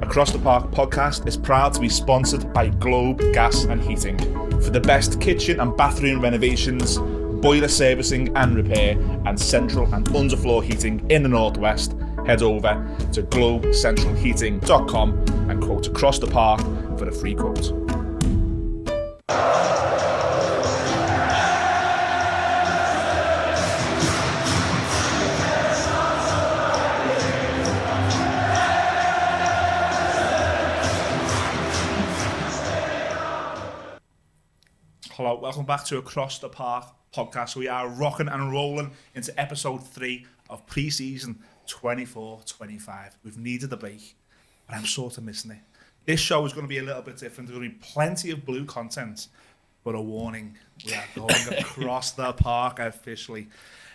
Across the Park podcast is proud to be sponsored by Globe Gas and Heating. For the best kitchen and bathroom renovations, boiler servicing and repair, and central and underfloor heating in the Northwest, head over to globecentralheating.com and quote Across the Park for a free quote. Hello, welcome back to Across the Park podcast. We are rocking and rolling into episode 3 of pre-season 24-25. We've needed a break, but I'm sort of missing it. This show is going to be a little bit different. There's going to be plenty of blue content, but a warning, we are going across the park officially.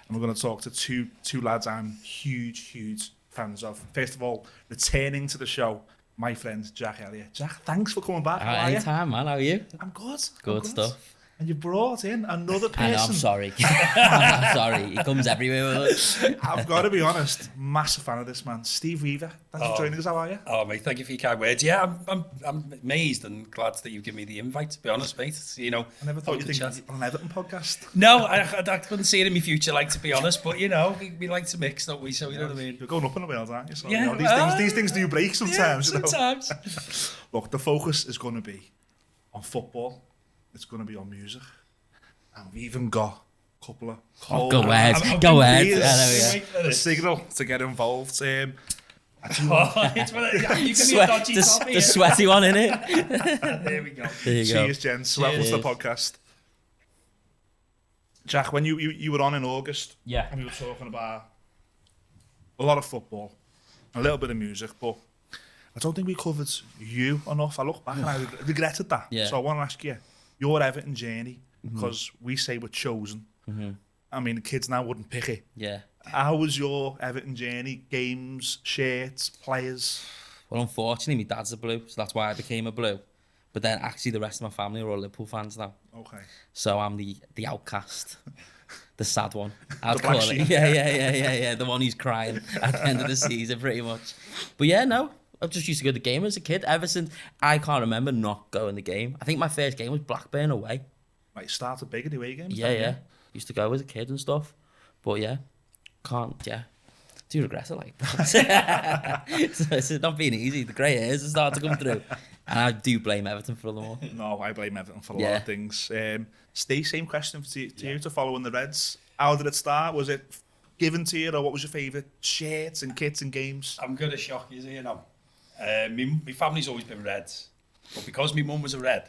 And we're going to talk to two lads I'm huge fans of. First of all, returning to the show, my friend Jack Hellier. Jack, thanks for coming back. How are you? Anytime, man. How are you? I'm good. Good stuff. And you brought in another person. I know, I'm sorry. I'm sorry. He comes everywhere with us. I've got to be honest, massive fan of this man, Steve Weaver. Thanks for joining us. How are you? Oh, mate, thank you for your kind words. Yeah, I'm amazed and glad that you've given me the invite, to be honest, mate. You know, I never thought you'd think on an Everton podcast. No, I couldn't see it in my future, like, to be honest. But, you know, we like to mix, don't we? So, you know what I mean? You're going up in the world, aren't you? So, yeah. You know, these things do break sometimes. Yeah, sometimes. You know? Look, the focus is going to be on football. It's going to be on music. And we've even got a couple of... Go ahead. The signal to get involved. You give me a dodgy top here. The sweaty one, innit? There we go. There you Cheers, gents. Welcome to the podcast. Jack, when you were on in August, Yeah. and we were talking about a lot of football, a little bit of music, but I don't think we covered you enough. I look back and I regretted that. Yeah. So I want to ask you, your Everton journey, because we say we're chosen. I mean, the kids now wouldn't pick it. Yeah. How was your Everton journey? Games, shirts, players? Well, unfortunately, my dad's a Blue, so that's why I became a Blue. But then actually the rest of my family are all Liverpool fans now. Okay. So I'm the outcast. The sad one. I'd call it. Yeah. The one who's crying at the end of the season, pretty much. But yeah, no. I just used to go to the game as a kid. Ever since, I can't remember not going to the game. I think my first game was Blackburn away. Right, started big in the away games? Yeah. Used to go as a kid and stuff. But yeah, do regret it, like. So it's not been easy. The grey hairs are starting to come through. And I do blame Everton for them all. No, I blame Everton for a lot of things. Steve, same question to you, to follow in the Reds. How did it start? Was it given to you, or what was your favourite shirts and kits and games? I'm going to shock you, you know. My family's always been Reds. But because my mum was a Red,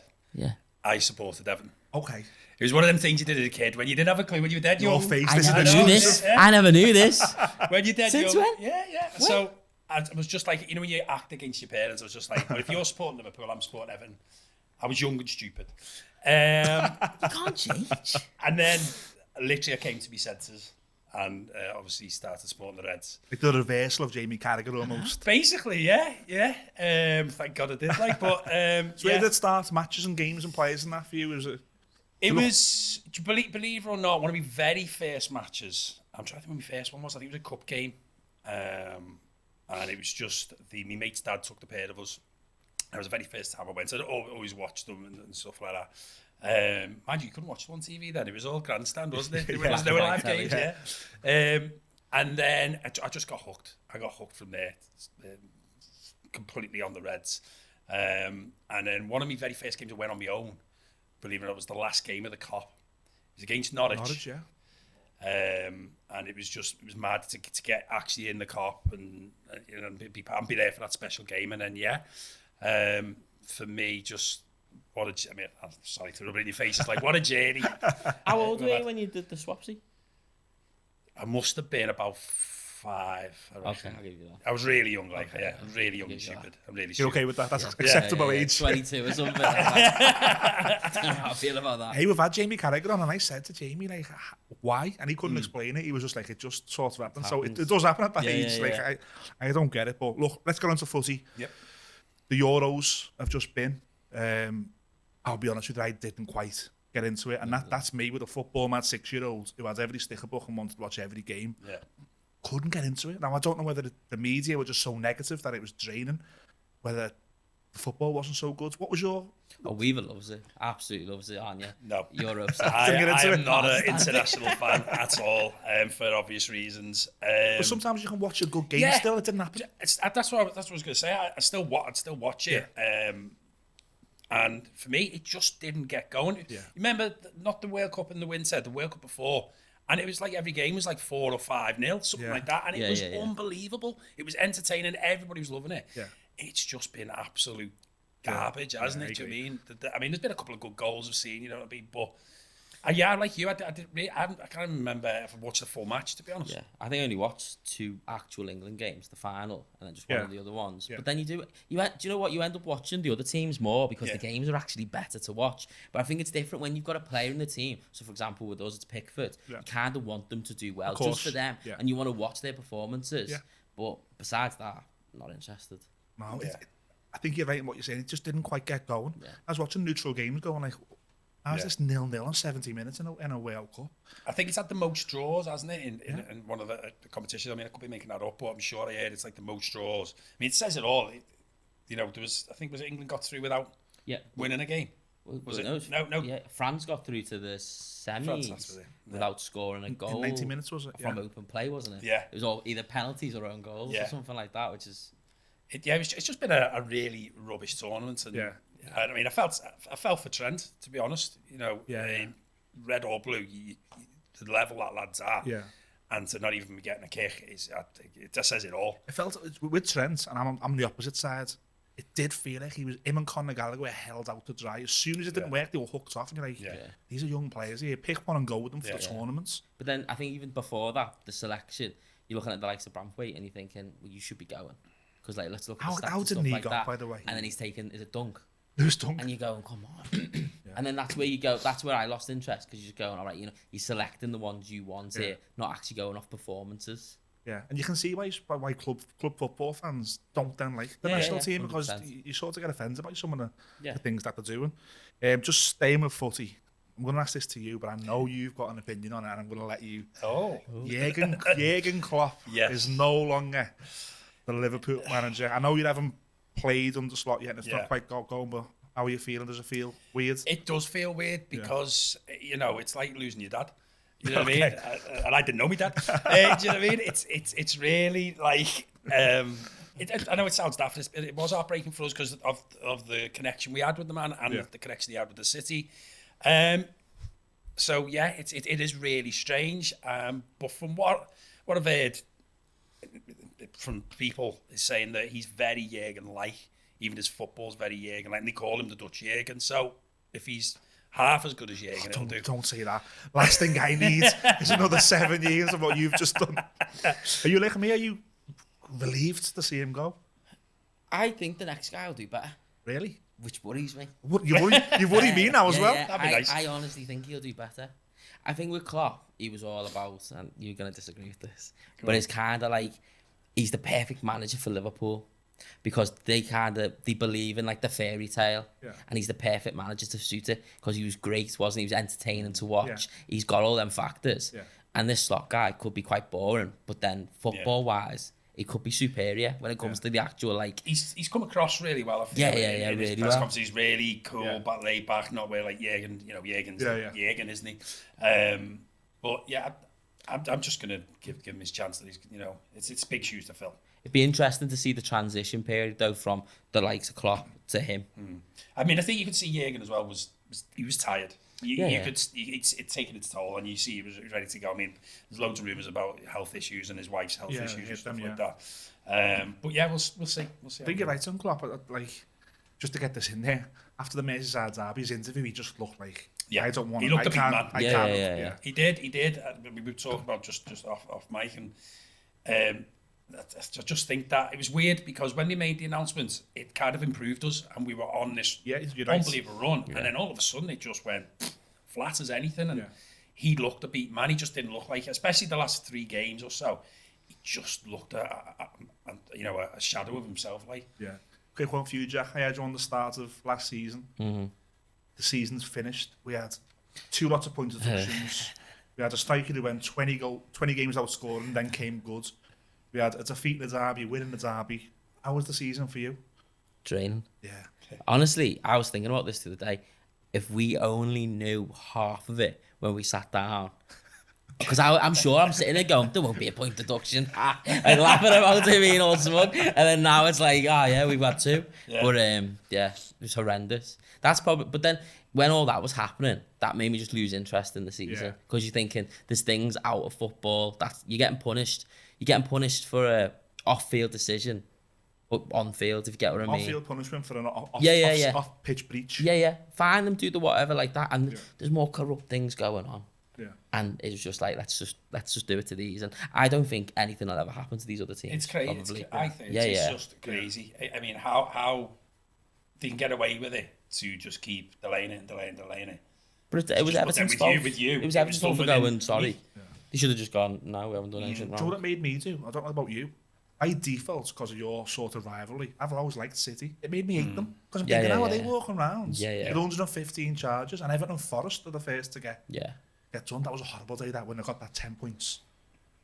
I supported Everton. Okay. It was one of them things you did as a kid when you didn't have a clue when you were dead young. I never knew this. When you're dead Since young. when? Yeah. When? So I was just like, you know, when you act against your parents, I was just like, well, if you're supporting Liverpool, I'm supporting Everton. I was young and stupid. You can't change. And then literally I came to my senses and obviously started supporting the Reds. Like the reversal of Jamie Carragher almost. Basically, yeah. Thank God I did. Like, but So where did it start? Matches and games and players and that for you? It was, believe it or not, one of my very first matches. I'm trying to think when my first one was. I think it was a cup game. And it was just, my mate's dad took the pair of us. It was the very first time I went. So I always watched them and stuff like that. Mind you couldn't watch them on TV then. It was all grandstand, wasn't it? There was no live games, and then I just got hooked. I got hooked from there, completely on the Reds. And then one of my very first games I went on my own, believe it or not, was the last game of the Cop. It was against Norwich. And it was mad to get actually in the Cop and you know, be there for that special game. And then for me, just I'm sorry to rub it in your face. It's like what a journey. How old were you when you did the swapsy? I must have been about 5. Okay, I'll give you that. I was really young, like I'm really young and stupid. I'm really stupid. You're okay with that? That's acceptable age. 22 or something. I don't know how I feel about that. Hey, we've had Jamie Carragher on, and I said to Jamie, like, why? And he couldn't explain it. He was just like, it just sort of happened. So it does happen at that age. Like, I don't get it. But look, let's get on to footy. Yep. The Euros have just been. I'll be honest with you, I didn't quite get into it. And that's me with a football mad 6-year-old who had every sticker book and wanted to watch every game. Yeah. Couldn't get into it. Now, I don't know whether the media were just so negative that it was draining. whether the football wasn't so good. What was your... Oh, Weaver loves it. Absolutely loves it, aren't you? No. You're upset. I am it. not an international fan at all, for obvious reasons. But sometimes you can watch a good game still. It didn't happen. That's what I was going to say. I'd still watch it. And for me, it just didn't get going. Yeah. Remember, not the World Cup in the winter, the World Cup before. And it was like every game was like 4 or 5-0, something like that. And it was unbelievable. It was entertaining. Everybody was loving it. Yeah. It's just been absolute garbage, hasn't it? Do you mean? I mean, there's been a couple of good goals I've seen, you know what I mean? But like you, I can't remember if I watched the full match, to be honest. Yeah, I think I only watched 2 actual England games, the final, and then just one of the other ones. Yeah. But then do you know what? You end up watching the other teams more because the games are actually better to watch. But I think it's different when you've got a player in the team. So, for example, with us, it's Pickford. Yeah. You kind of want them to do well just for them, and you want to watch their performances. Yeah. But besides that, not interested. No, I think you're right in what you're saying. It just didn't quite get going. Yeah. I was watching neutral games going like, how's this 0-0 in 70 minutes in a World Cup? I think it's had the most draws, hasn't it, in one of the competitions. I mean, I could be making that up, but I'm sure I heard it's like the most draws. I mean, it says it all. You know, was England got through without winning a game? Was it? No. Yeah, France got through to the semis without scoring a goal. In 90 minutes, was it? From open play, wasn't it? Yeah. It was all either penalties or own goals or something like that, which is... It's just been a really rubbish tournament. And, I mean, I felt for Trent, to be honest. You know, red or blue, the level that lads are. Yeah. And to not even be getting a kick, it just says it all. I felt with Trent, and I'm the opposite side, it did feel like him and Conor Gallagher were held out to dry. As soon as it didn't work, they were hooked off. And you're like, these are young players here. Pick one and go with them for the tournaments. But then I think even before that, the selection, you're looking at the likes of Branthwaite and you're thinking, well, you should be going. Because like, let's look at the stats how and did stuff he like go, that. by the way? And then he's taken, is it Dunk? Who's Dunk? And you're going, come on. And then that's where you go, that's where I lost interest, because you're just going, all right, you know, you're selecting the ones you want here, not actually going off performances. Yeah, and you can see why club football fans don't then like the national team, because you sort of get offended by some of the things that they're doing. Just staying with footy, I'm going to ask this to you, but I know you've got an opinion on it, and I'm going to let you. Jürgen Klopp is no longer the Liverpool manager. I know you haven't played under Slot yet, and it's not quite going, but how are you feeling? Does it feel weird? It does feel weird because, you know, it's like losing your dad. You know what I mean? And I didn't know my dad. Do you know what I mean? It's really like... I know it sounds daft. It was heartbreaking for us because of the connection we had with the man and the connection he had with the city. So, yeah, it is really strange. But from what I've heard from people is saying that he's very Jürgen-like. Even his football's very Jürgen-like. And they call him the Dutch Jürgen. So, if he's half as good as Jürgen, it'll do. Don't say that. Last thing I need is another 7 years of what you've just done. Are you like me? Are you relieved to see him go? I think the next guy will do better. Really? Which worries me. You worry me now as well? Yeah. That'd be nice. I honestly think he'll do better. I think with Klopp, he was all about, and you're going to disagree with this, but it's kind of like, he's the perfect manager for Liverpool. Because they believe in like the fairy tale, and he's the perfect manager to suit it because he was great, wasn't he? He was entertaining to watch. He's got all them factors, and this Slot guy could be quite boring, but then football wise, he could be superior when it comes to the actual like. He's come across really well. I feel in his press conference, he's really cool, but laid back, not where like Jürgen. You know, Jürgen, isn't he? But yeah, I'm just gonna give him his chance. That he's, you know, it's big shoes to fill. It'd be interesting to see the transition period, though, from the likes of Klopp to him. I mean, I think you could see Jürgen as well. He was tired. It's taken its toll, and you see he was ready to go. I mean, there's loads of rumours about health issues and his wife's health issues and stuff like that. But yeah, we'll see. I think you're right on Klopp. Like, just to get this in there, after the Merseyside Derby, his interview, he just looked like, I don't want. He looked a big man. Yeah. He did. We were talking about just off mic, and. I just think that it was weird because when they made the announcement, it kind of improved us and we were on this unbelievable run. And then all of a sudden it just went flat as anything. And he looked a beat man. He just didn't look like, especially the last 3 games or so, he just looked a shadow of himself. Like. Yeah. Quick one for you, Jack. I had you on the start of last season. Mm-hmm. The season's finished. We had 2 lots of point deductions. We had a striker who went 20 games out scoring, then came good. We had a defeat in the derby, winning the derby. How was the season for you? Draining. Yeah. Honestly, I was thinking about this the other day. If we only knew half of it when we sat down, because I'm sure I'm sitting there going, there won't be a point deduction. Like laughing about it being all smug. And then now it's like, oh yeah, we've had 2. Yeah. But yeah, it was horrendous. That's probably, but then when all that was happening, that made me just lose interest in the season. Yeah. Because you're thinking, there's things out of football, you're getting punished. You're getting punished for a off-field decision. But on field, if you get what I mean. Off-field punishment for an off-pitch breach. Yeah. Find them, do the whatever like that. And there's more corrupt things going on. Yeah. And it was just like, let's just do it to these. And I don't think anything will ever happen to these other teams. It's crazy. Probably. I think it's just crazy. I mean, how they can get away with it to just keep delaying it. But it was Everton's fault. With you. It was Everton's fault for going, sorry. Yeah. They should have just gone, no, we haven't done anything Do you know wrong. what it made me do? I don't know about you. By default, because of your sort of rivalry, I've always liked City. It made me hate them. Because I'm thinking, how are they walking around? Yeah. With 115 charges, and Everton Forest are the first to get done. That was a horrible day, that, when they got that 10 points.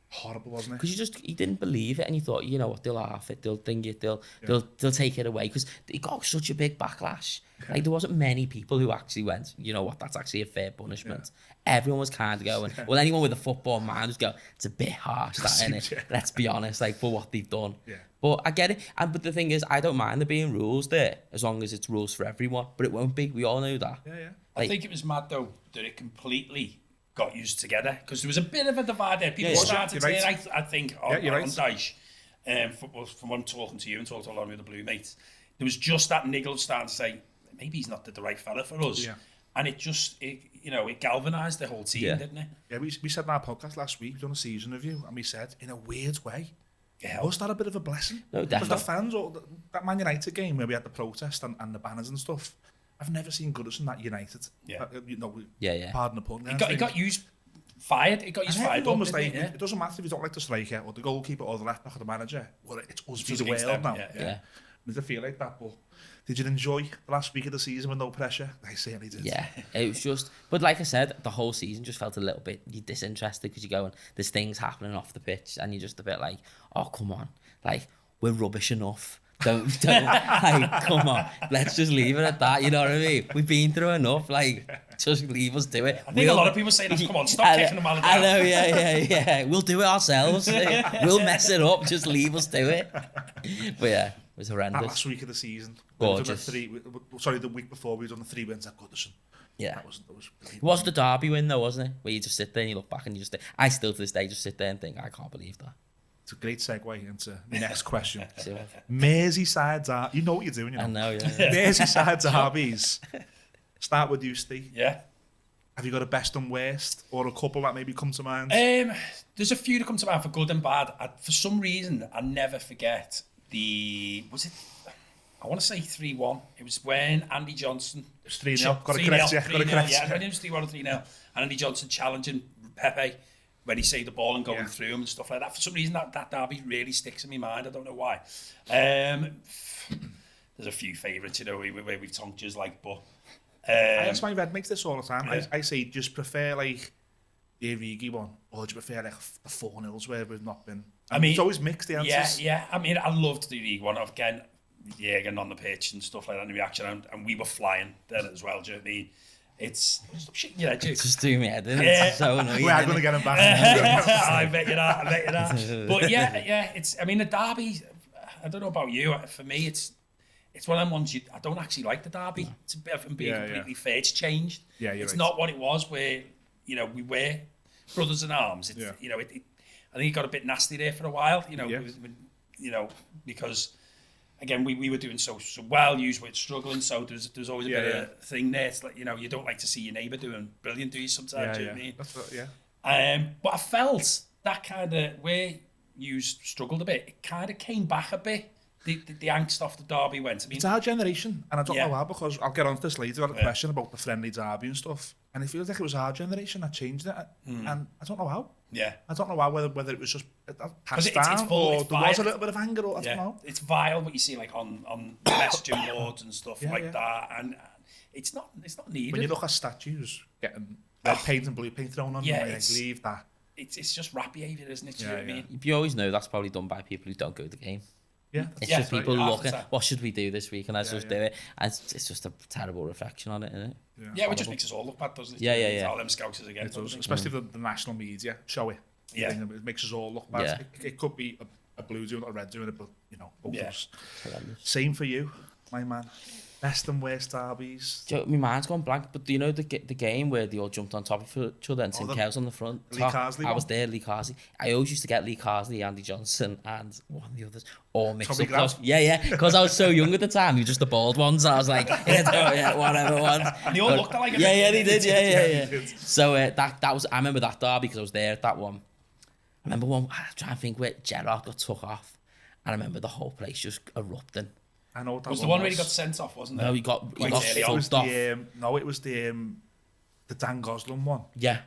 Horrible, wasn't it? Because you didn't believe it, and you thought, you know what, they'll half it, they'll ding it, they'll take it away. Because it got such a big backlash. Yeah. Like, there wasn't many people who actually went, you know what, that's actually a fair punishment. Yeah. Everyone was kind of going, well, anyone with a football mind was going, it's a bit harsh, that, innit? Let's be honest, like, for what they've done. Yeah. But I get it. But the thing is, I don't mind there being rules there, as long as it's rules for everyone. But it won't be. We all know that. Yeah. I think it was mad, though, that it completely got used together, because there was a bit of a divide there. People started to say, I think, on Dyche, from when I'm talking to you and talking to a lot of the Blue mates, there was just that niggle starting to say, maybe he's not the right fella for us. Yeah. And it galvanised the whole team, didn't it? Yeah, we said in our podcast last week, we done a season review, and we said, in a weird way, was that a bit of a blessing? No, definitely. Because the fans, that Man United game where we had the protest and the banners and stuff, I've never seen Goodison that United. Yeah. Pardon the pun. It got used fired. It got used fired. It doesn't matter if you don't like the striker or the goalkeeper or the left back or the manager. Well, it's us v the world now. Yeah. Did it feel like that? But did you enjoy the last week of the season with no pressure? I certainly did. Yeah, it was just... But like I said, the whole season just felt a little bit disinterested, because you're going, there's things happening off the pitch, and you're just a bit like, oh, come on. Like, we're rubbish enough. Don't like, come on, let's just leave it at that, you know what I mean? We've been through enough, like, just leave us do it. I think a lot of people say that, come on, stop kicking them out of the I know, yeah. We'll do it ourselves. We'll mess it up, just leave us do it. But yeah, it was horrendous. That last week of the season. Gorgeous. The week before, we done the 3 wins at Goodison. Yeah. That was it was the Derby win though, wasn't it? Where you just sit there and you look back and you just... I still to this day just sit there and think, I can't believe that. It's a great segue into the next question. Merseyside Derby. You know what you're doing, you know. I know, yeah. Merseyside Derbies. Start with you, Steve. Yeah. Have you got a best and worst, or a couple that maybe come to mind? There's a few that come to mind for good and bad. For some reason, I never forget I want to say 3-1. It was when Andy Johnson... It was 3-0. Got to correct you. Yeah, I think it was 3-1 or 3-0. And Andy Johnson challenging Pepe when he saved the ball and going through him and stuff like that. For some reason, that derby really sticks in my mind. I don't know why. There's a few favourites, you know, where we've tonked you, like, but... I ask my red makes this all the time. Yeah. I say, just prefer, like, the Origi one, or do you prefer, like, the 4-0s where we've not been... I mean, it's always mixed, the answers. Yeah. I mean, I loved the Origi one. Again, getting on the pitch and stuff like that, and the reaction, and we were flying then as well, do you know what I mean? It's just do me head in. It's so annoying. We're going to get him back. I bet you that. But yeah. It's. I mean, the derby. I don't know about you. For me, it's one of them ones. I don't actually like the derby. It's a bit of being completely fair. It's changed. Yeah, it's not what it was. Where we were brothers in arms. I think it got a bit nasty there for a while. Because. Again, we were doing so well, you were struggling, so there's always a bit of a thing there. It's like, you don't like to see your neighbour doing brilliant, do you, sometimes? You know what I mean? That's what, but I felt that kind of, where you struggled a bit, it kind of came back a bit, the angst off the derby went. I mean, it's our generation, and I don't know how, because I'll get on to this later, I've got a question about the friendly derby and stuff, and it feels like it was our generation that changed it, and I don't know how. Yeah. I don't know why, whether it was just passed down, or there was a little bit of anger, or I don't know. It's vile what you see, like, on messaging boards and stuff like that, and it's not needed. When you look at statues getting red paint and blue paint thrown on them, leave that. It's just rat behaviour, isn't it? Do you know what I mean? You always know that's probably done by people who don't go to the game. Yeah, It's Yeah, just people right, looking, after that. what should we do this week? And let's Yeah, just yeah. do it. And it's just a terrible reflection on it, isn't it? Yeah, which just makes us all look bad, doesn't it? Yeah, yeah, It's yeah. all them scousers again. It does, especially the national media show it. Yeah. It makes us all look bad. Yeah. It could be a blue doing it, a red doing it, but, both Yeah. of us. Horrendous. Same for you, my man. Best and worst derbies. My mind's gone blank, but do you know the game where they all jumped on top of each other and Tim the Kells on the front? Lee top? Carsley I was one? there, Lee Carsley. I always used to get Lee Carsley, Andy Johnson, and one of the others all mixed Tommy up. Grant? Yeah, because I was so young at the time. You were just the bald ones. I was like, yeah, whatever ones. And they all looked like Yeah, they did. Yeah. did. So that was. I remember that derby because I was there at that one. I remember one. I try and think where Gerrard got took off, and I remember the whole place just erupting. I know what that Was the one where he got sent off, wasn't it? No, he got Quite early on. subbed off. it was the Dan Gosling one. Yeah.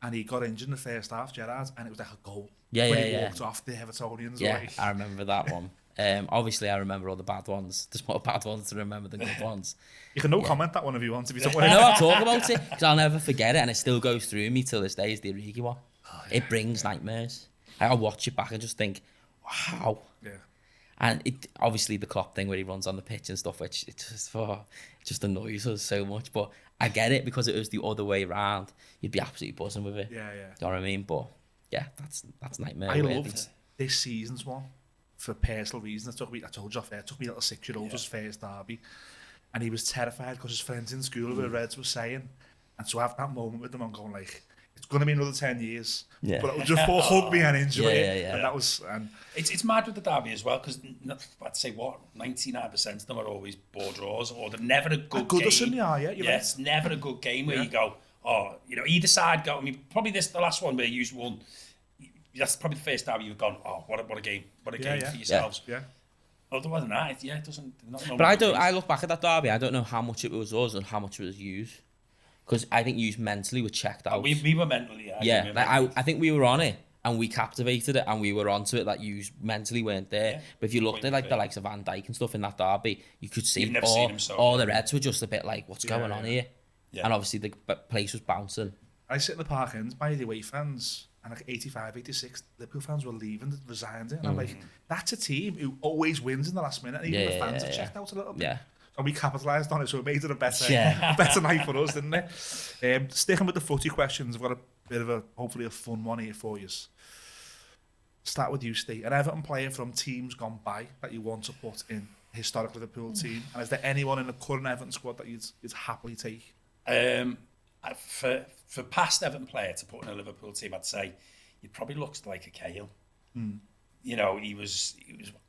And he got injured in the first half, Gerrard, and it was like a goal. Yeah, when yeah, he yeah. walked off the Evertonians Yeah, away. I remember that one. Obviously, I remember all the bad ones. There's more bad ones to remember than good ones. You can comment that one if you want. If you don't I know I'll talk about it because I'll never forget it, and it still goes through me till this day. Is the Origi one? It brings nightmares. I'll watch it back and just think, wow. Yeah. And it obviously the Klopp thing where he runs on the pitch and stuff, which it just annoys us so much. But I get it because it was the other way around. You'd be absolutely buzzing with it. Yeah. You know what I mean? But yeah, that's nightmare. I worthy. loved this season's one for personal reasons. I told you off air, it took me a little 6-year-old his first derby, and he was terrified because his friends in school were Reds were saying, and so I have that moment with them, I'm going like, it's going to be another 10 years, Yeah. but it was just hug me and enjoy it. Yeah. And that was, and It's mad with the derby as well because I'd say 99% of them are always bore draws or they're never a good game. Goodison, yeah, you're right. It's never a good game where you go, either side go. I mean, probably the last one where you won. That's probably the first derby you've gone. Oh, what a game! What a game for yourselves. Yeah. Otherwise than that, it doesn't. But I look back at that derby. I don't know how much it was us and how much it was used, because I think you mentally were checked out. We were mentally. Yeah, I think we were on it and we captivated it and we were onto it. That you mentally weren't there. Yeah. But if you looked at like the likes of Van Dijk and stuff in that derby, you could see You've never seen him so all good. the Reds were just a bit like, what's going on here? Yeah. And obviously the place was bouncing. I sit in the park ends by the away fans, and like 85, 86, Liverpool fans were leaving, resigned it, and I'm like, that's a team who always wins in the last minute, and even the fans have checked out a little bit. Yeah. And we capitalised on it, so it made it a better night for us, didn't it? Sticking with the footy questions, I've got a bit of hopefully a fun one here for you. Start with you, Steve. An Everton player from teams gone by that you want to put in a historic Liverpool team, and is there anyone in the current Everton squad that you'd happily take? For past Everton player to put in a Liverpool team, I'd say he'd probably looks like a Cahill. You know, he was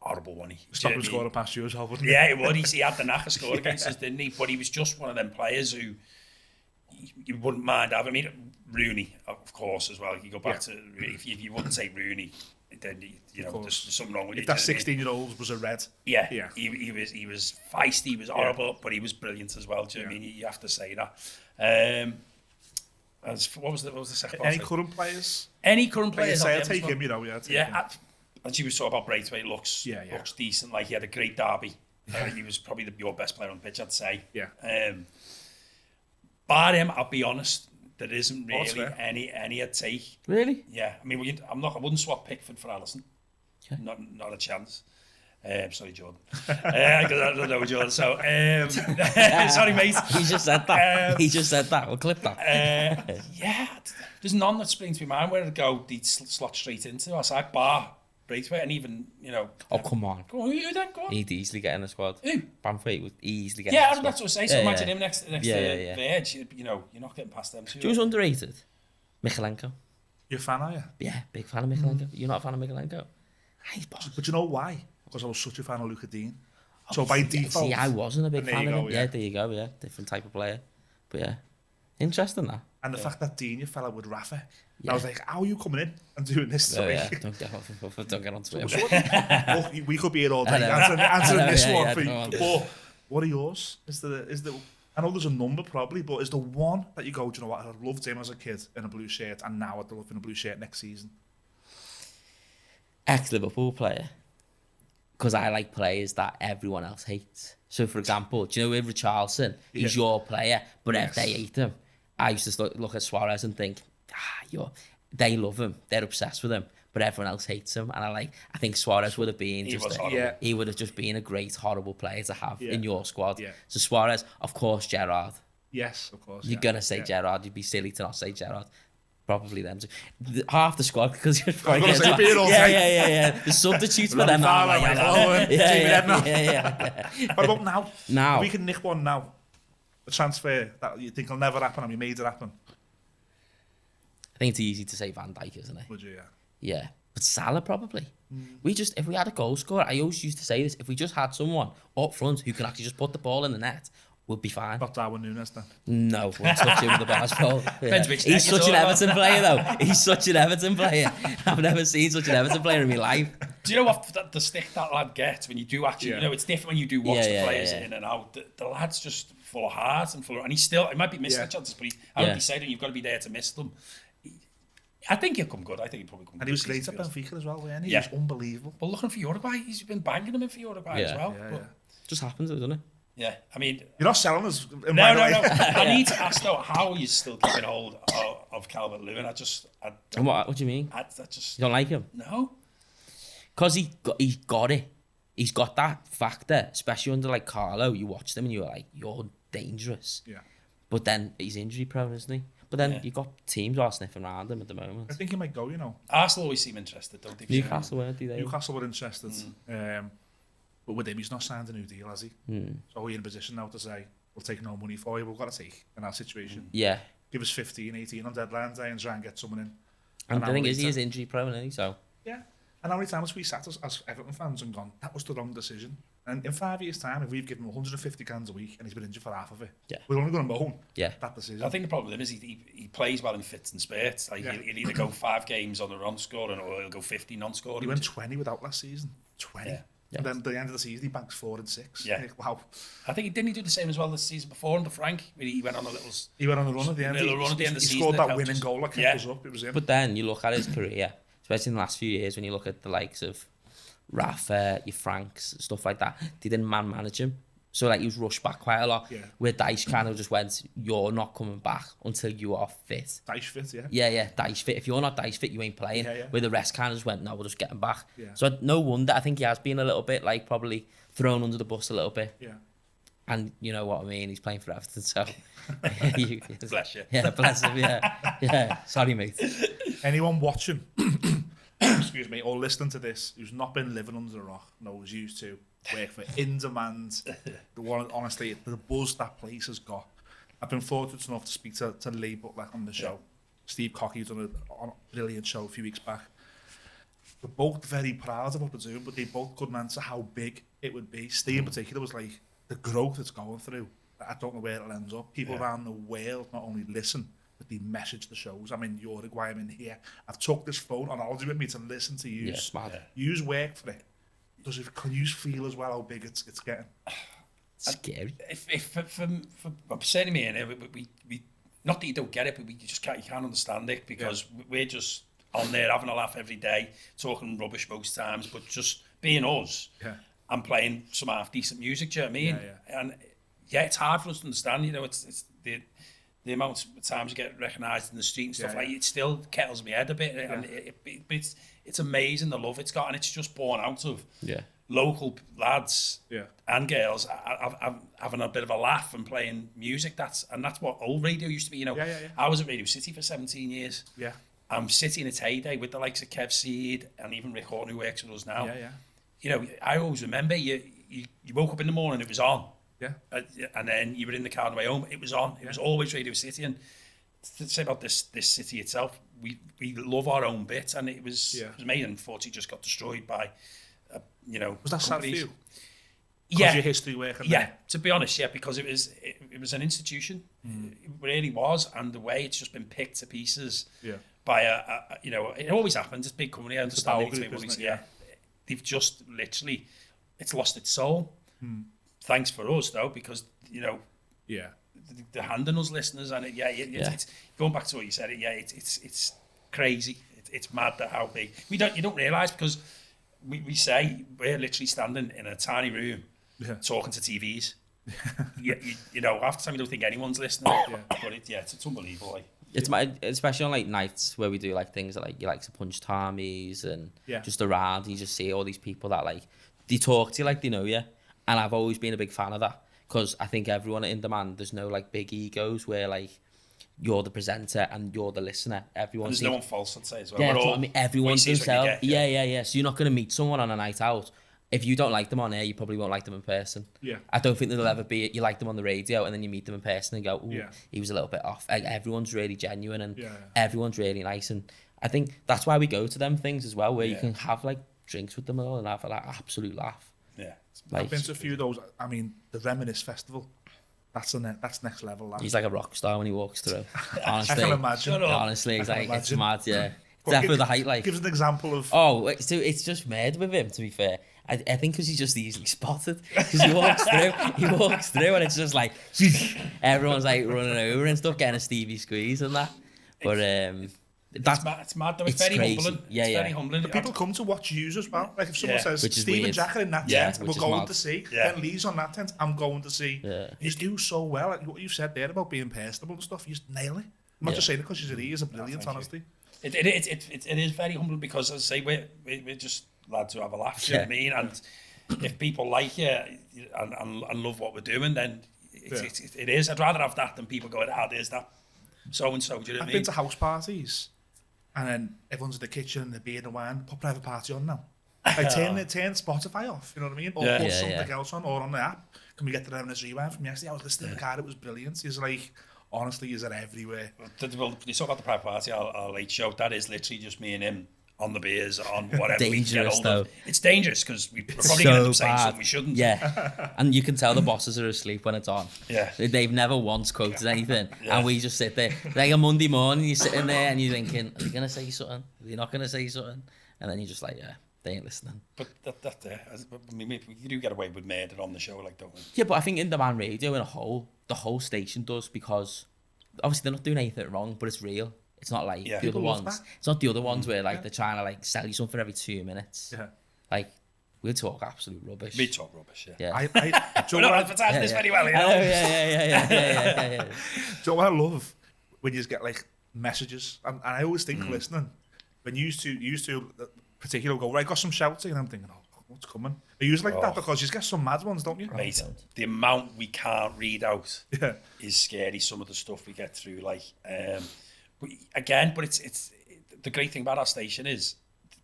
horrible, wasn't he? Stop him scoring past you as well, wouldn't he? Yeah, he would. He had the knack of score against us, didn't he? But he was just one of them players who you wouldn't mind having. I mean, Rooney, of course, as well. You go back to if you wouldn't say Rooney, then there's something wrong with if it. that 16-year-old was a Red. Yeah. He was feisty, he was horrible, but he was brilliant as well. Do you know what I mean? You have to say that. What was the second part? Any current players? Any current players? I'll take him, take him. As you were talking about Braithwaite, looks decent. Like he had a great derby. He was probably your best player on the pitch, I'd say. Yeah. Bar him, I'll be honest, there isn't really any I'd take. Really? Yeah. I mean, I wouldn't swap Pickford for Alisson. Yeah. Not a chance. Sorry, Jordan. I don't know Jordan. So, sorry, mate. He just said that. We'll clip that. There's none that springs to my mind where to go. They'd slot straight into. I was like, bar Braithwaite, and even Oh, come on. Go on, who then? Go on. He'd easily get in the squad. Who? Banter would easily get. Yeah, in the that's squad. what I say. So imagine him next to Verge. You're not getting past them two. Do you know who's underrated? Michalenko. You're a fan, are you? Yeah, big fan of Michalenko. You're not a fan of Michalenko? He's boss. But you know why? Because I was such a fan of Luca Dean. So by default... See, I wasn't a big fan of him. Yeah, there you go, yeah. Different type of player. But yeah, interesting that. And the fact that Dean, you fell out with Rafa. I was like, how are you coming in and doing this to me? Yeah. Don't get on to him. Look, we could be here all day answering this one for you. But what are yours? Is the I know there's a number probably, but is the one that you go, do you know what, I loved him as a kid in a blue shirt, and now I'd love him in a blue shirt next season? Ex-Liverpool player. Because I like players that everyone else hates. So, for example, do you know with Richarlison? He's your player, but if they hate him, I used to look at Suarez and think, they love him, they're obsessed with him. but everyone else hates him. And I think Suarez would have been he would have just been a great, horrible player to have in your squad. Yeah. So Suarez, of course, Gerrard. Yes, of course. You're gonna say Gerrard. You'd be silly to not say Gerrard. Probably them too. Half the squad because you're probably yeah. The substitutes for them. What about now? Now we can nick one now. A transfer that you think will never happen and we made it happen. I think it's easy to say Van Dijk, isn't it? Would you? Yeah, but Salah probably. If we had a goal scorer, I always used to say this: if we just had someone up front who can actually just put the ball in the net, we'll be fine. Not Darwin Núñez then. No, we'll touch him with the basketball. Yeah. He's such an Everton player, though. He's such an Everton player. I've never seen such an Everton player in my life. Do you know what the stick that lad gets when you do actually? You know, it's different when you do watch the players in and out. The lad's just full of heart and full of, and he might be missing the chances, but I don't decide you've got to be there to miss them. I think he'll come good. I think he'll probably come good. And he was great at Benfica as well, wasn't he? He was unbelievable. But looking for Uruguay, he's been banging them in for Uruguay as well. Just happens, doesn't it? Yeah, I mean... You're not selling us. No. I need to ask, though, how are you still keeping hold of Calvert-Lewin? What do you mean? You don't like him? No. Because he's got it. He's got that factor, especially under, like, Carlo. You watched him and you were like, you're dangerous. Yeah. But then he's injury prone, isn't he? But then you've got teams all sniffing around him at the moment. I think he might go, you know. Arsenal always seem interested, don't they? Newcastle weren't they? Newcastle were interested. But with him, he's not signed a new deal, has he? So we're in a position now to say, we'll take no money for you. We've got to take in our situation. Yeah. Give us 15, 18 on deadline day and try and get someone in. And the thing is, he is injury prone, isn't he? So. Yeah. And how many times we sat as Everton fans and gone, that was the wrong decision. And in 5 years' time, if we've given him 150 cans a week and he's been injured for half of it, we're only going to moan that decision. I think the problem is he plays well in fits and spurts. Like he'll either go 5 games on the run scoring or he'll go 50 non-scoring. He went 20 without last season. 20. Yeah. And then at the end of the season, he banks 4 and 6. Yeah. Wow. I think he didn't do the same as well this season before under Frank. He went on a little... He went on a run at the end. He scored that winning goal that kept us up. It was him. But then you look at his career, especially in the last few years, when you look at the likes of Rafa, your Franks, stuff like that, they didn't manage him. So like he was rushed back quite a lot. Yeah. Where Dyche kind of just went, you're not coming back until you are fit. Dyche fit, yeah. Yeah, Dyche fit. If you're not Dyche fit, you ain't playing. Where the rest kind of just went, no, we'll just get him back. Yeah. So no wonder, I think he has been a little bit like probably thrown under the bus a little bit. Yeah. And you know what I mean, he's playing for Everton, so... Bless you. Yeah, bless him, yeah. Sorry, mate. Anyone watching... excuse me, or listening to this, who's not been living under a rock, knows used to work for In Demand. The one, honestly, the buzz that place has got. I've been fortunate enough to speak to Lee Butler on the show. Steve Cockey's done a brilliant show a few weeks back. We're both very proud of what we're doing, but they both couldn't answer how big it would be. Steve in particular was like, the growth it's going through, I don't know where it'll end up. People around the world not only listen, but they message the shows. I'm in Uruguay, I'm in here. I've took this phone on holiday with me to listen to you. Use work for it. Can you feel as well how big it's getting? Scary. For certainly me and we not that you don't get it, but you can't understand it because we're just on there having a laugh every day, talking rubbish most times, but just being us and playing some half decent music. Do you know what I mean? And it's hard for us to understand. You know, it's the amount of times you get recognised in the street and stuff like it still kettles me head a bit, and it's amazing the love it's got, and it's just born out of local lads and girls having a bit of a laugh and playing music. That's what old radio used to be. You know, I was at Radio City for 17 years. Yeah, I'm City in its heyday with the likes of Kev Seed and even Rick Horton who works with us now. You know, I always remember you woke up in the morning, it was on. Yeah, and then you were in the car on the way home. It was on. It was always Radio City. And to say about this city itself, we love our own bit, and it was amazing. Unfortunately, just got destroyed by, Was that sad for you? Yeah, your history working. Yeah, to be honest, because it was an institution. It really was, and the way it's just been picked to pieces. Yeah. By it always happens. It's a big company. I understand it. They've just literally, it's lost its soul. Thanks for us though, because the hand on us listeners, and it's going back to what you said. It's crazy. It's mad that how big you don't realise, because we say we're literally standing in a tiny room talking to TVs. You know, half the time you don't think anyone's listening. But it's unbelievable. It's my, especially on like nights where we do like things like you like to punch Tommies and just around, you just see all these people that like they talk to you like they know you, and I've always been a big fan of that because I think everyone in demand, there's no like big egos where like you're the presenter and you're the listener. Everyone. There's no one false, I'd say as well. Yeah, I mean, everyone's themselves. Yeah. So you're not going to meet someone on a night out. If you don't like them on air, you probably won't like them in person. Yeah. I don't think there'll ever be, you like them on the radio and then you meet them in person and go, ooh, Yeah. he was a little bit off. Like, everyone's really genuine and Yeah. everyone's really nice. And I think that's why we go to them things as well, where you Yeah. can have like drinks with them all and have like absolute laugh. Yeah. Like, I've been to a few of those. I mean, the Reminisce Festival. That's next level. That. he's like a rock star when he walks through. Honestly, I can imagine. honestly, it's like, it's imagine. mad, yeah. But Definitely the height, like. Give us an example of. Oh, so it's just mad with him, to be fair. I think because he's just easily spotted. Because he walks through and it's just like, everyone's like running over and stuff, getting a Stevie squeeze and that. But it's mad though. It's very crazy. humbling. Yeah, it's yeah. very humbling. But people come to watch yous as well. Like if someone says Which is Steve and weird. Jack are in that Yeah, tent, which we're is going mad. to see. Yeah. Then Lee's on that tent, I'm going to see. Yeah. You do so well. Like what you've said there about being personable and stuff, you just nail it. I'm not just saying it because you're Lee, are brilliant, thank you. honestly. It is very humbling because, as I say, we're just lads who have a laugh. You know what I mean? And if people like you and love what we're doing, then it is. I'd rather have that than people going, there's that so and so. Do you know what I I've mean? been to house parties, and then everyone's in the kitchen and the beer and the wine. Put private party on now. Like turn Spotify off. You know what I mean? Or put something else on, or on the app. Can we get the Reminisce rewind from yesterday? I was listening to the car. It was brilliant. He's like, honestly, he's everywhere. Well, you talk about the private party, our late show. That is literally just me and him on the beers, on whatever. Dangerous, we get though. of. It's dangerous because we're probably So going to end up saying bad. something we shouldn't. Yeah. And you can tell the bosses are asleep when it's on. Yeah. They've never once quoted anything. And we just sit there. Like a Monday morning, you're sitting there and you're thinking, are they going to say something? Are they not going to say something? And then you're just like, they ain't listening. But I mean, we do get away with murder on the show, like, don't we? Yeah, but I think in demand radio in a whole, the whole station does, because obviously they're not doing anything wrong, but it's real. It's not like the other People love ones. that. It's not the other ones where like they're trying to like sell you something every 2 minutes. Yeah. Like, we'll talk absolute rubbish. We talk rubbish, Yeah. Do We're you not know advertising this very well, you I know? know, yeah. do you know what I love? When you just get like messages, and I always think listening, when you used to particularly go, right, got some shouting, and I'm thinking, oh, what's coming? Are you like that because you get some mad ones, don't you? Mate, the amount we can't read out Yeah. is scary. Some of the stuff we get through, like, but it's the great thing about our station is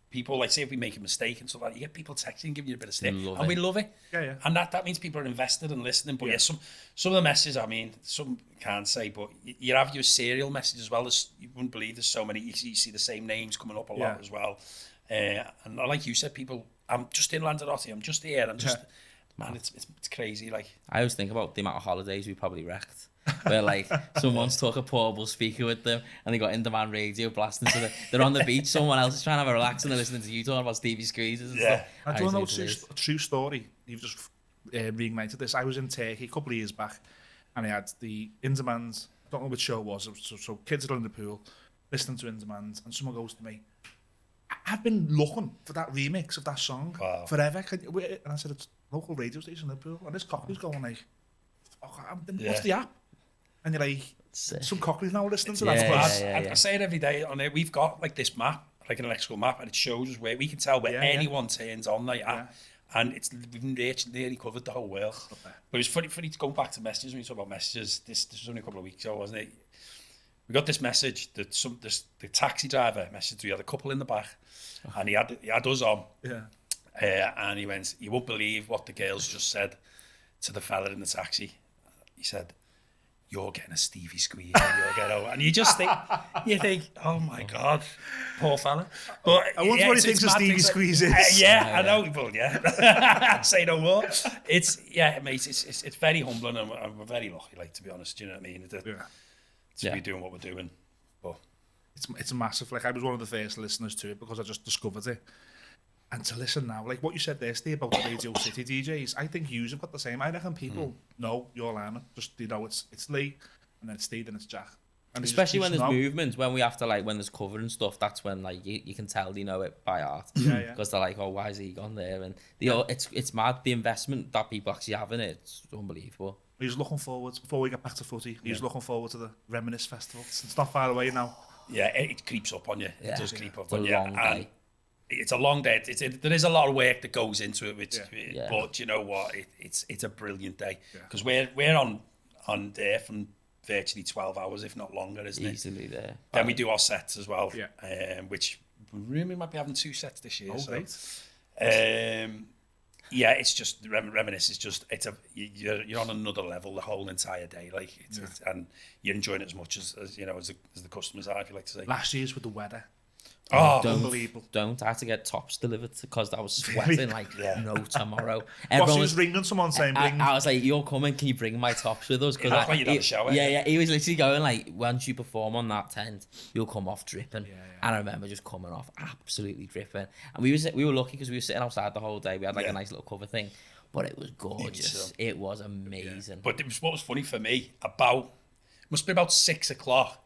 people, like, say if we make a mistake and stuff like that, you get people texting, giving you a bit of stick, and we love it. Yeah. And that means people are invested and listening. But some of the messages, I mean, some can't say, but you have your serial message as well. You wouldn't believe there's so many. You see the same names coming up a lot as well. And like you said, people, I'm just in Lanzarote, I'm just here, I'm just, man, it's crazy. Like, I always think about the amount of holidays we probably wrecked. Where like someone's took a portable speaker with them and they got in-demand radio blasting, so they're on the beach, someone else is trying to have a relax and they're listening to you talking about Stevie Squeezes and stuff. I don't know a true story. You've just reignited this. I was in Turkey a couple of years back, and I had the in-demand, I don't know which show it was, so kids are in the pool, listening to in-demand, and someone goes to me, I've been looking for that remix of that song forever. And I said, it's a local radio station in the pool, and this cockney's going like, what's the app? And you're like, some cockneys now listening to that. I say it every day on it. We've got like this map, like an electrical map, and it shows us where we can tell where anyone turns on the app. And we've nearly covered the whole world. But it was funny to go back to messages when you talk about messages. This was only a couple of weeks ago, wasn't it? We got this message that the taxi driver messaged. We had a couple in the back, and he had us on. And he went, "You won't believe what the girls just said to the fella in the taxi." He said, "You're getting a Stevie squeeze, and you're getting over." And you think, "Oh my God, poor fella." But I wonder what he thinks a Stevie squeeze is. I know, but say no more. Mate, it's very humbling, and we're very lucky, like, to be honest. Do you know what I mean? To be doing what we're doing, but it's massive. Like, I was one of the first listeners to it because I just discovered it. And to listen now, like what you said there, Steve, about the Radio City DJs, I think you've got the same. I reckon people know your line. Just, it's Lee, and then it's Steve, and it's Jack. And especially when there's movements, when we have to, like, when there's cover and stuff, that's when, like, you can tell they know it by heart. Because they're like, oh, why is he gone there? And it's mad, the investment that people actually have in it, it's unbelievable. He's looking forward, before we get back to footy, he's looking forward to the Reminisce Festival. It's not far away now. Yeah, it creeps up on you. Yeah. It does creep up It's a on you. long day. It's a long day. There is a lot of work that goes into it, Yeah. but you know what? It's a brilliant day Yeah. because we're on there from virtually 12 hours, if not longer, isn't it? Easily there. Then we do our sets as well, Yeah. we might be having 2 sets this year. Oh, so. great. Yeah, it's just Reminisce is just you're on another level the whole entire day, like and you're enjoying it as much as you know as the customers are, if you like to say. Last year's with the weather. Oh, unbelievable. Don't. I had to get tops delivered because I was sweating like no tomorrow. Boss was ringing someone saying, bring... I was like, you're coming, can you bring my tops with us? That's why you'd have a shower. Yeah, he was literally going like, once you perform on that tent, you'll come off dripping. Yeah. And I remember just coming off absolutely dripping. And we were lucky because we were sitting outside the whole day. We had like a nice little cover thing, but it was gorgeous. It was amazing. But what was funny for me, must be about 6 o'clock,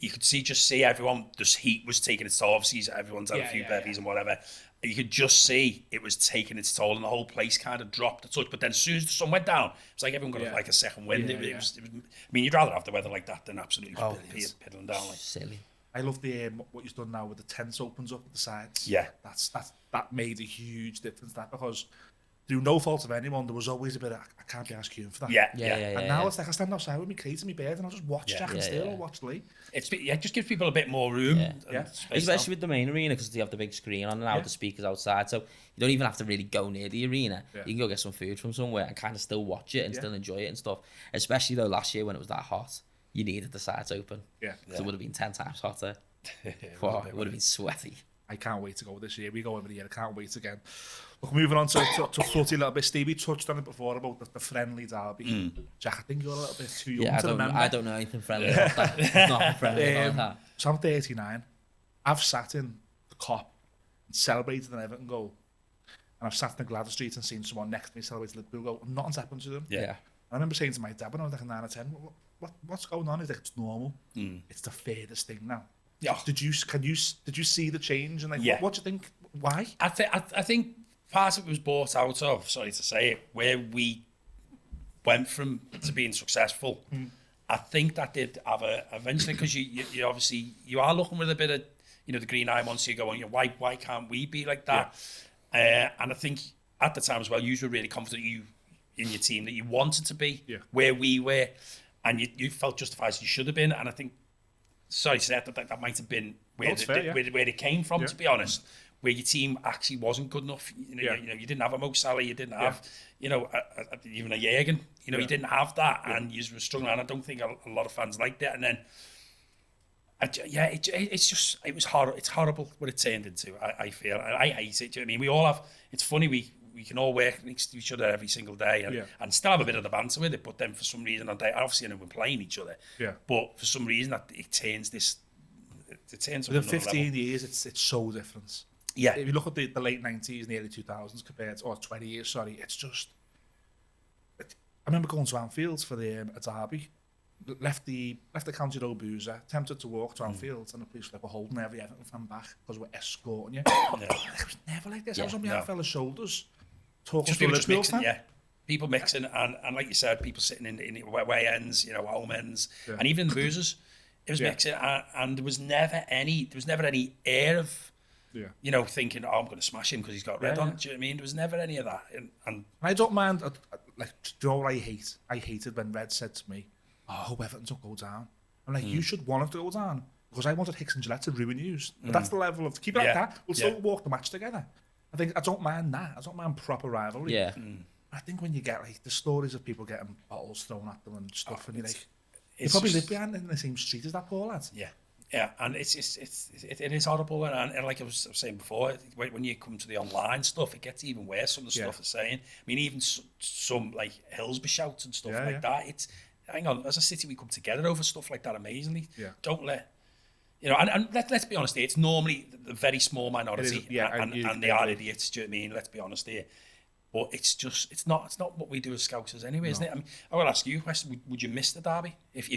you could see everyone, this heat was taking its toll. Obviously, everyone's had a few bevies and whatever. You could just see it was taking its toll, and the whole place kind of dropped a touch. But then as soon as the sun went down, it's like everyone got like a second wind. It was, I mean, you'd rather have the weather like that than absolutely piddling down. Like. Silly. I love the what you've done now with the tents opens up at the sides. Yeah. That made a huge difference, because through no fault of anyone, there was always a bit of, I can't be asked queuing for that. Yeah. And now it's like I stand outside with my crate and my bed and I'll just watch Jack and Steele or watch Lee. It just gives people a bit more room. Yeah. Especially with the main arena, because you have the big screen on now, the speakers outside, so you don't even have to really go near the arena. You can go get some food from somewhere and kind of still watch it and still enjoy it and stuff. Especially though last year when it was that hot, you needed the sides open. Because it would have been 10 times hotter. It would have been sweaty. I can't wait to go this year. We go every year. I can't wait again. Look, moving on to footy a little bit. Stevie touched on it before about the friendly derby. Jack, I think you're a little bit too young to remember. I don't know anything friendly about that. It's not friendly about that. So I'm 39. I've sat in the Cop and celebrated an Everton goal. And I've sat in the Gladys Street and seen someone next to me celebrate a Liverpool goal, and nothing's happened to them. Yeah. I remember saying to my dad when I was like a 9 or 10, what's going on? He's like, it's normal. It's the furthest thing now. Yeah. Did you see the change? And like, what do you think? Why? I think part of it was brought out of, sorry to say it, where we went from to being successful. I think that did have eventually, because you obviously you are looking with a bit of the green eye once you go on. Why can't we be like that? And I think at the time as well, you were really confident in your team that you wanted to be where we were, and you felt justified you should have been. And I think, sorry to say that might have been where it came from, to be honest, where your team actually wasn't good enough. You didn't have a Mo Salah, you didn't have, even a Jürgen. You didn't have that, and you were struggling. And I don't think a lot of fans liked it. And then, it was horrible. It's horrible what it turned into. I feel I hate it. Do you know what I mean? We all have. It's funny we can all work next to each other every single day and still have a bit of the banter with it. But then for some reason, obviously, we're playing each other. Yeah. But for some reason, it turns this. It turns. Within 15 years, it's so different. Yeah. If you look at the late 90s and the early 2000s compared to, 20 years, sorry, it's just. I remember going to Anfield for a derby. Left the County Road boozer, attempted to walk to Anfield, and the police were holding every Everton fan back because we're escorting you. It was never like this. I was on my fella's shoulders, talking to a Liverpool fan. People mixing, and like you said, people sitting in away ends, home ends, and even in the boozers, it was mixing, and there was never any air of, thinking, I'm going to smash him because he's got red on. Do you know what I mean? There was never any of that, and I don't mind. Do you know what I hate? I hated when Red said to me, I hope Everton don't go down. I'm like, you should want it to go down, because I wanted Hicks and Gillette to ruin you. But that's the level of, keep it like that, we'll still walk the match together. I don't mind that. I don't mind proper rivalry. Yeah. I think when you get the stories of people getting bottles thrown at them and stuff, and you're like, you probably live behind in the same street as that poor lad. Yeah, and it is horrible, and like I was saying before, when you come to the online stuff, it gets even worse. Some of the stuff they're saying. I mean, even some like Hillsborough shouts and stuff like that. It's, hang on, as a city we come together over stuff like that amazingly. Don't let and let's be honest here, it's normally the very small minority, and they are idiots. Do you know what I mean? Let's be honest here. But it's not what we do as Scousers anyway, isn't it? I mean, I will ask you a question: Would you miss the derby if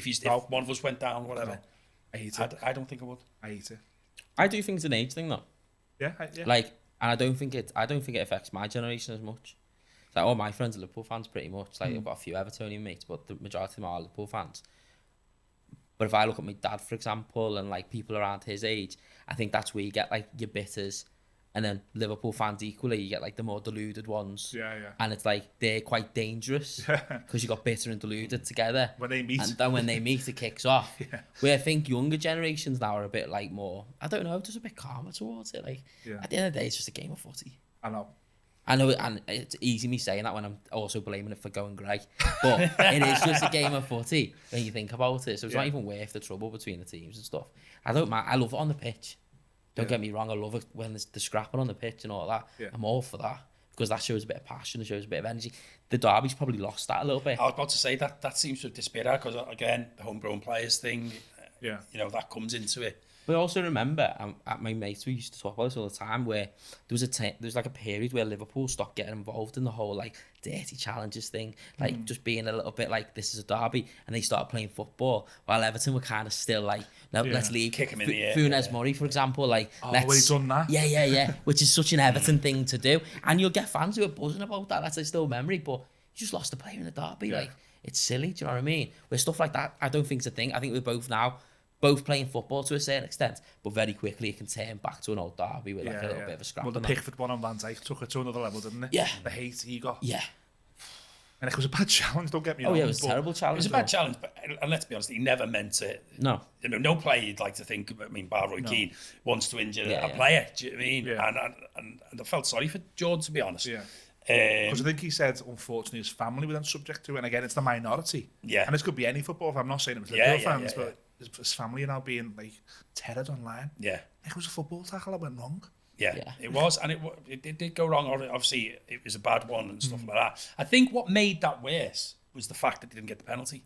one of us went down, whatever? No. I hate it. I don't think I would. I hate it. I do think it's an age thing though. Yeah. Like, and I don't think it affects my generation as much. Like all my friends are Liverpool fans pretty much. Like I've got a few Evertonian mates, but the majority of them are Liverpool fans. But if I look at my dad, for example, and like people around his age, I think that's where you get like your bitters, and then Liverpool fans equally, you get like the more deluded ones. Yeah. And it's like they're quite dangerous because you got bitter and deluded together. When they meet. And then when they meet, it kicks off. Yeah. Where I think younger generations now are a bit like more, I don't know, just a bit calmer towards it. Like at the end of the day, it's just a game of footy. I know. I know, and it's easy me saying that when I'm also blaming it for going grey. But it is just a game of footy when you think about it. So it's not even worth the trouble between the teams and stuff. I don't mind. I love it on the pitch. Don't get me wrong. I love it when there's the scrapping on the pitch and all that. Yeah. I'm all for that because that shows a bit of passion. It shows a bit of energy. The Derby's probably lost that a little bit. I was about to say that seems to have disappeared because, again, the homegrown players thing, you know, that comes into it. But I also remember at my mates, we used to talk about this all the time, where there was like a period where Liverpool stopped getting involved in the whole like dirty challenges thing, like just being a little bit like this is a derby, and they started playing football while Everton were kind of still like, no, let's leave. Kick him in the air. Funes Murray, for example, like he's done that. Yeah, which is such an Everton thing to do, and you'll get fans who are buzzing about that. That's a still memory, but you just lost a player in the derby, like it's silly. Do you know what I mean? Where stuff like that, I don't think it's a thing. I think we're both playing football to a certain extent, but very quickly it can turn back to an old derby with like a little bit of a scrap. Well, the Pickford one on Van Dijk took it to another level, didn't it? Yeah. The hate he got. Yeah. And it was a bad challenge, don't get me wrong. Oh yeah, it was a terrible challenge. It was a bad challenge, but and let's be honest, he never meant it. No. You know, no player you'd like to think, I mean, bar Roy Keane wants to injure a player, do you know what I mean? Yeah. And I felt sorry for Jordan, to be honest. Yeah. Because I think he said, unfortunately, his family were then subject to it. And again, it's the minority. Yeah. And this could be any football. I'm not saying it was Liverpool fans, but his family are now being like tethered online. Yeah. It was a football tackle that went wrong. Yeah, it was, and it did go wrong. Obviously, it was a bad one and stuff like that. I think what made that worse was the fact that they didn't get the penalty.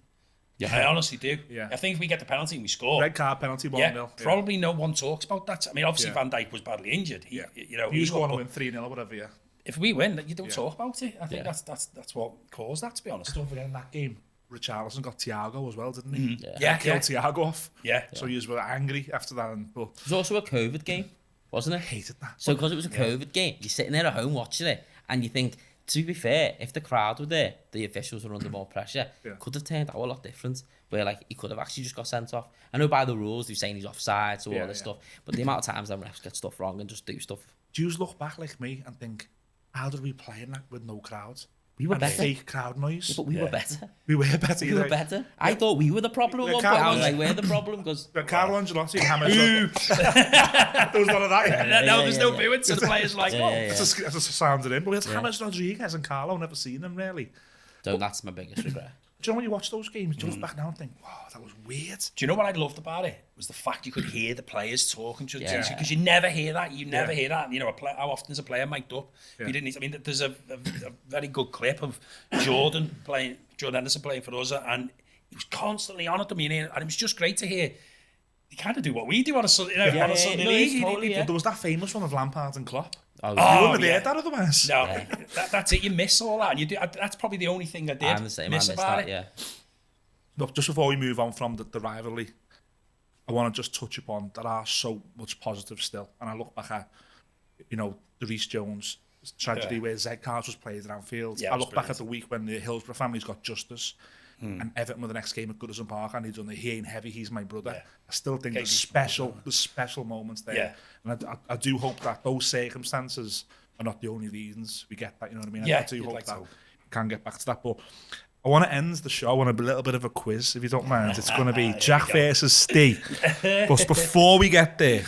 Yeah, I honestly do. Yeah, I think if we get the penalty and we score, red card penalty, 1-0. Probably no one talks about that. I mean, obviously Van Dijk was badly injured. You know, he was going to win 3-0 or whatever. Yeah. If we win, you don't talk about it. I think that's what caused that. To be honest, don't forget in that game, Richarlison got Thiago as well, didn't he? Killed Thiago off. Yeah. So he was angry after that. But it was also a COVID game, wasn't it? I hated that. So because it was a COVID game, you're sitting there at home watching it, and you think, to be fair, if the crowd were there, the officials were under more pressure, could have turned out a lot different. Where like he could have actually just got sent off. I know by the rules they're saying he's offside, so all this stuff, but the amount of times that refs get stuff wrong and just do stuff. Do you look back like me and think, how did we play in that with no crowds? We were and better. Fake crowd noise. Yeah, but we were better. We were better. We were better. I thought we were the problem at one point. I was like, we're the problem because... Carlo Ancelotti and James... There was none of that. No, there's no booing, so the players like, That's just sounded in. But we had James Rodriguez and Carlo, never seen them really. So that's my biggest regret. Do you know when you watch those games, do you look back now and think, wow, that was weird? Do you know what I loved about it? Was the fact you could hear the players talking to each other. Because you never hear that. You never hear that. You know, how often is a player mic'd up? You didn't need, I mean, there's a very good clip of Jordan Henderson playing for us, and he was constantly on at them, and it was just great to hear. You kind of do what we do on a Sunday, on a Sunday league. Totally, there was that famous one of Lampard and Klopp. Oh, you wouldn't have heard that otherwise. No, that's it. You miss all that, and you do. That's probably the only thing I did. I'm the same. Miss about that, it. Yeah. Look, just before we move on from the rivalry, I want to just touch upon there are so much positive still. And I look back at, you know, the Reece Jones tragedy where Zed Carter was played at Anfield. Yeah, I look back at the week when the Hillsborough family's got justice. And Everton with the next game at Goodison Park, and he's done the he ain't heavy, he's my brother. I still think there's special moments there. Yeah. And I do hope that those circumstances are not the only reasons we get that, you know what I mean? Yeah, I do hope that we can get back to that. But I want to end the show on a little bit of a quiz, if you don't mind. It's going to be Jack versus Steve. But before we get there,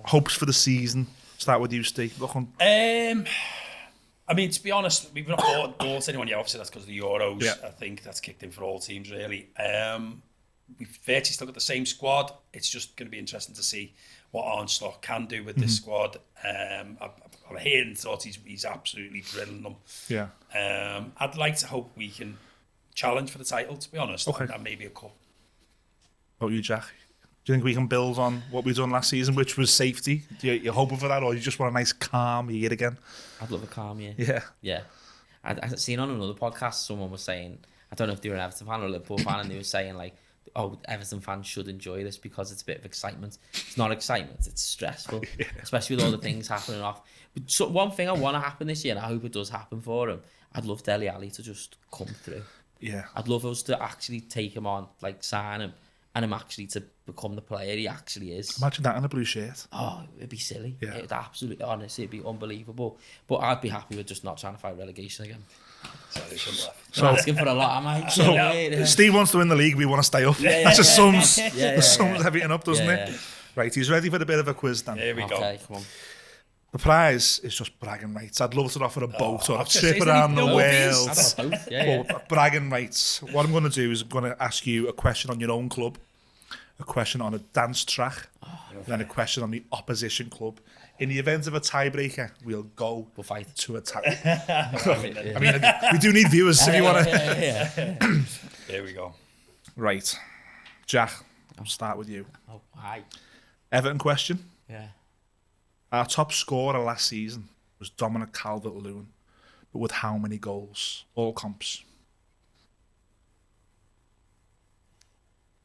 hopes for the season. Start with you, Steve. I mean, to be honest, we've not bought anyone yet. Obviously, that's because of the Euros. Yeah. I think that's kicked in for all teams, really. We've virtually still got the same squad. It's just going to be interesting to see what Arne Slot can do with this squad. I'm hearing thoughts he's absolutely drilling them. Yeah. I'd like to hope we can challenge for the title, to be honest, and maybe a cup. What about you, Jack? Do you think we can build on what we've done last season, which was safety? You're hoping for that, or you just want a nice calm year again? I'd love a calm year. Yeah. Yeah. I'd seen on another podcast, someone was saying, I don't know if they were an Everton fan or a Liverpool fan, and they were saying, like, oh, Everton fans should enjoy this because it's a bit of excitement. It's not excitement, it's stressful, especially with all the things happening off. But so one thing I want to happen this year, and I hope it does happen for him, I'd love Dele Alli to just come through. Yeah. I'd love us to actually take him on, like sign him, and him actually to become the player he actually is. Imagine that in a blue shirt. Oh, it'd be silly. Yeah. It'd absolutely, honestly, it'd be unbelievable. But I'd be happy with just not trying to fight relegation again. So Asking for a lot, am I? So Steve wants to win the league. We want to stay up. That just sums everything up, doesn't it? Right, he's ready for a bit of a quiz then. Here we go. Okay, come on. The prize is just bragging rights. I'd love to offer a boat or a I was gonna trip say, around the no world. I've got both. Yeah. But bragging rights. What I'm going to do is I'm going to ask you a question on your own club, a question on a dance track, then a question on the opposition club. In the event of a tiebreaker, we'll fight to a tie. I mean, we do need viewers if you want to. Here we go. Right, Jack, I'll start with you. Oh, hi. Everton question. Yeah. Our top scorer last season was Dominic Calvert-Lewin, but with how many goals? All comps.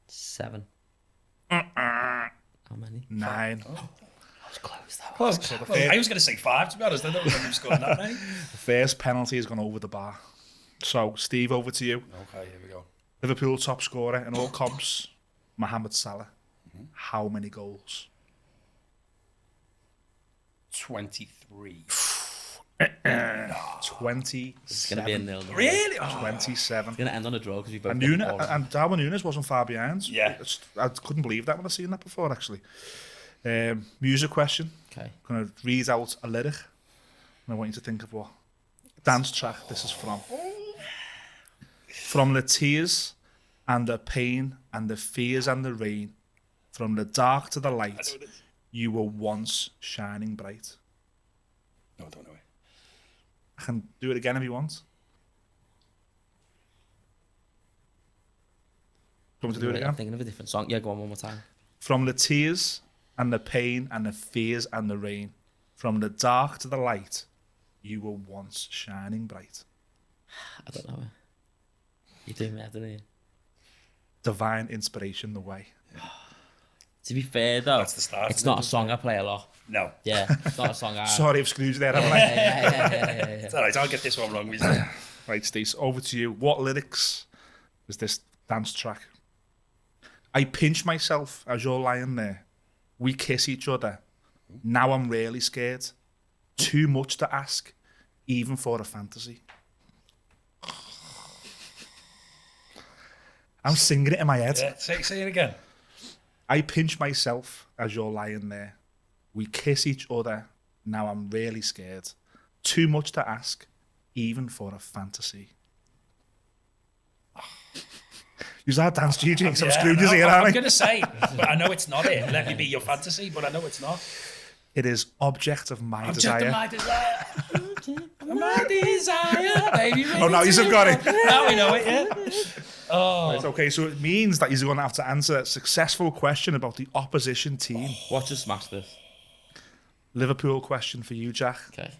7. How many? 9. That was close. That Well, was I was going to say 5, to be honest. I don't remember him scoring that many. The first penalty has gone over the bar. So, Steve, over to you. Okay, here we go. Liverpool top scorer in all comps, Mohamed Salah. How many goals? 23. 27. It's going to be a 0. Really? Oh, 27. It's going to end on a draw because we both And, got the Nunes, ball. and Darwin Nunes wasn't far behind. Yeah. I couldn't believe that when I seen that before, actually. Music question. Okay. I'm going to read out a lyric, and I want you to think of what dance track this is from. From the tears and the pain and the fears and the rain, from the dark to the light, you were once shining bright. No, I don't know it. I can do it again if you want. Do you want me to do it I'm again? thinking of a different song. Yeah, go on one more time. From the tears and the pain and the fears and the rain, from the dark to the light, you were once shining bright. I don't know it. You're doing that, don't you? Divine inspiration, the way. To be fair, though, That's the start, it's isn't not it? a song I play a lot. No. Yeah, it's not a song I... Sorry, I've screwed you there, haven't I? Yeah. It's all right, I'll get this one wrong. Right, Steve, over to you. What lyrics is this dance track? I pinch myself as you're lying there. We kiss each other. Now I'm really scared. Too much to ask, even for a fantasy. I'm singing it in my head. Yeah, say it again. I pinch myself as you're lying there. We kiss each other. Now I'm really scared. Too much to ask, even for a fantasy. Use that dance, GG. I'm screwed you here, I'm aren't I? going to say, but I know it's not it. Let me be your fantasy, but I know it's not. It is object of my Object desire. of my desire. My desire, baby. Oh, now you've got it. Now we know it, yeah. Oh. Right, okay, so it means that you're going to have to answer a successful question about the opposition team. Watch us smash this. Liverpool question for you, Jack. Okay.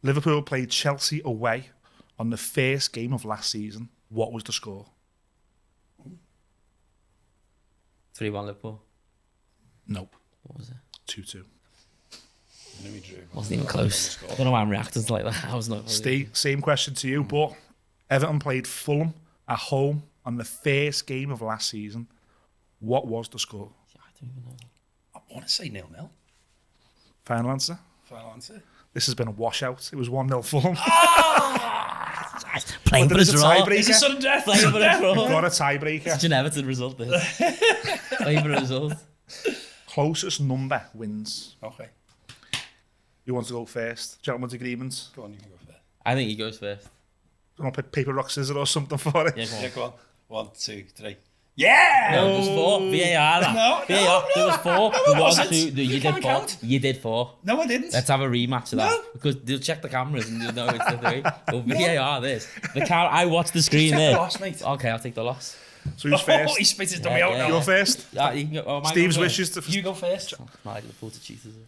Liverpool played Chelsea away on the first game of last season. What was the score? 3-1 Liverpool. Nope. What was it? 2-2. Wasn't even close. I don't know why I'm reacting like that. I was not... Steve, same question to you, but Everton played Fulham at home on the first game of last season. What was the score? I don't even know. I want to say 0-0. Final answer? Final answer. This has been a washout. It was 1-0 Fulham. Playing But for the there's a draw. tiebreaker. It's a sudden death. Playing for the draw. Got a tiebreaker. Such an Everton result, this. Playing for a result. Closest number wins. Okay. You want to go first? Gentleman's agreement. Go on, you can go first. I think he goes first. You want to put paper, rock, scissors or something for it? Yeah, go on. Yeah, go on. 1, 2, 3. Yeah! No, there's 4. VAR. That. No, VAR. There was 4. No, it wasn't. You You did can't 4. count. You did 4. No, I didn't. Let's have a rematch of that. No. Because they'll check the cameras and you'll know it's the 3. Well, VAR this. I watched the screen Take there. the loss, mate. Okay, I'll take the loss. So who's Oh, first? he spit his dummy Yeah, out yeah. now. You're first. Yeah, you can go, am I Steve's going first? wishes to... You go first. It's not like Liverpool to cheat, is it?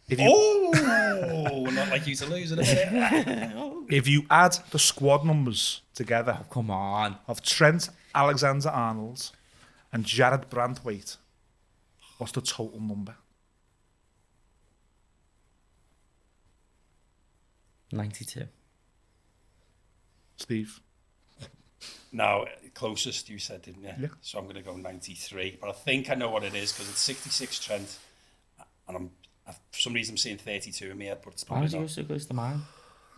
If you, Oh, not like you to lose in a minute. if you add the squad numbers together Come on. of Trent Alexander-Arnold, and Jared Brandwaite, what's the total number? 92. Steve? Now, closest you said, didn't you? Yeah. So I'm going to go 93. But I think I know what it is because it's 66 Trent. And for some reason I'm seeing 32 in my head, but it's Why would probably you go not. so close to mine?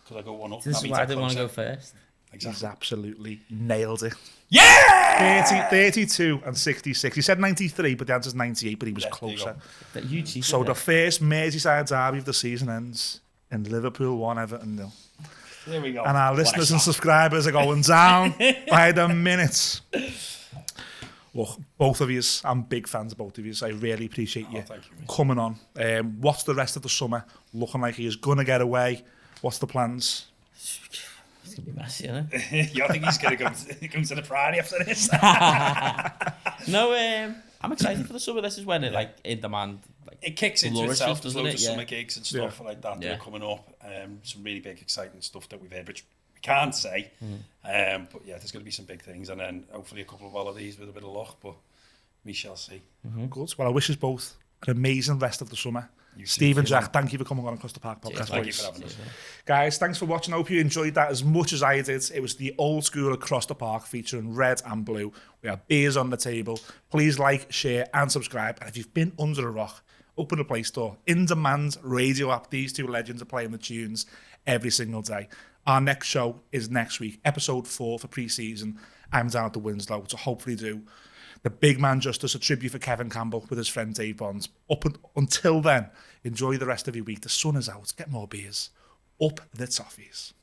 Because I go one up. This That is means why I I'm didn't want to go closer. first. He's Exactly. absolutely nailed it. Yeah! 32 and 66. He said 93, but the answer's 98, but he was Yeah, there you closer. go. That you cheated. So the there. first Merseyside Derby of the season ends in Liverpool 1, Everton 0. There we go. And our What a listeners and shot. subscribers are going down by the minutes. Look, both of you, I'm big fans of both of you. I really appreciate you thank you, mate. coming on. What's the rest of the summer looking like? He is going to get away. What's the plans? It's going to be messy, isn't it? Yeah, I think he's going to go to the Priory after this. No, I'm excited for the summer. This is when it, like, in demand. Like, It kicks into flourishes, itself. There's doesn't loads it? of Yeah. summer gigs and stuff like that that Yeah. are coming up. Some really big, exciting stuff that we've heard, which we can't say. But yeah, there's going to be some big things. And then hopefully a couple of holidays with a bit of luck. But we shall see. Good. Well, I wish us both an amazing rest of the summer. You Steve too, and Kieran. Jack, thank you for coming on Across the Park podcast. Thank you boys. for having us. Guys, thanks for watching. I hope you enjoyed that as much as I did. It was the old school Across the Park featuring red and blue. We have beers on the table. Please like, share and subscribe. And if you've been under a rock, open the Play Store. In Demand radio app. These two legends are playing the tunes every single day. Our next show is next week, episode 4 for pre-season. I'm down at the Winslow to hopefully do the Big Man Justice, a tribute for Kevin Campbell with his friend Dave Bonds. Until then, enjoy the rest of your week. The sun is out. Get more beers. Up the toffees.